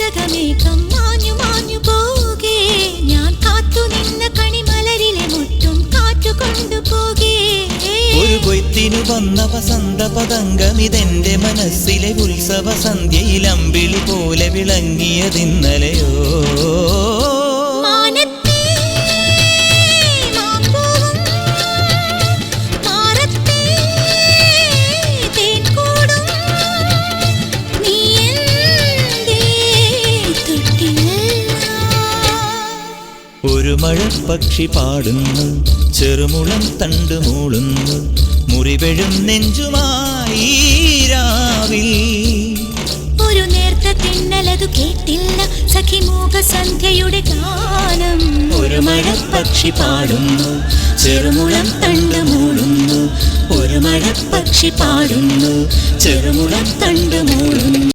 കൗതുകമേകം മാഞ്ഞു മാഞ്ഞു പോകേ ഞാൻ കാത്തു നിന്ന കണിമലരിലെ മുറ്റും കാറ്റു കൊണ്ടുപോകേ ഒരു കൊയ്ത്തിനു വന്ന വസന്ത പതംഗമിതെന്റെ മനസ്സിലെ ഉത്സവ സന്ധ്യയിൽ അമ്പിളി പോലെ വിളങ്ങിയതിന്നലെയോ ഒരു മഴപ്പക്ഷി പാടുന്നു ചെറുമുളം തണ്ടു മൂളുന്നു മുറിവെഴും നെഞ്ചുമായി രാവിൽ ഒരു നേർത്ത തിന്നലതു കേട്ടില്ല സഖിമൂക സന്ധ്യയുടെ ഗാനം ഒരു മഴപ്പക്ഷി പാടുന്നു ചെറുമുളം തണ്ടു മൂളുന്നു ഒരു മഴപ്പക്ഷി പാടുന്നു ചെറുമുളം തണ്ടു മൂളുന്നു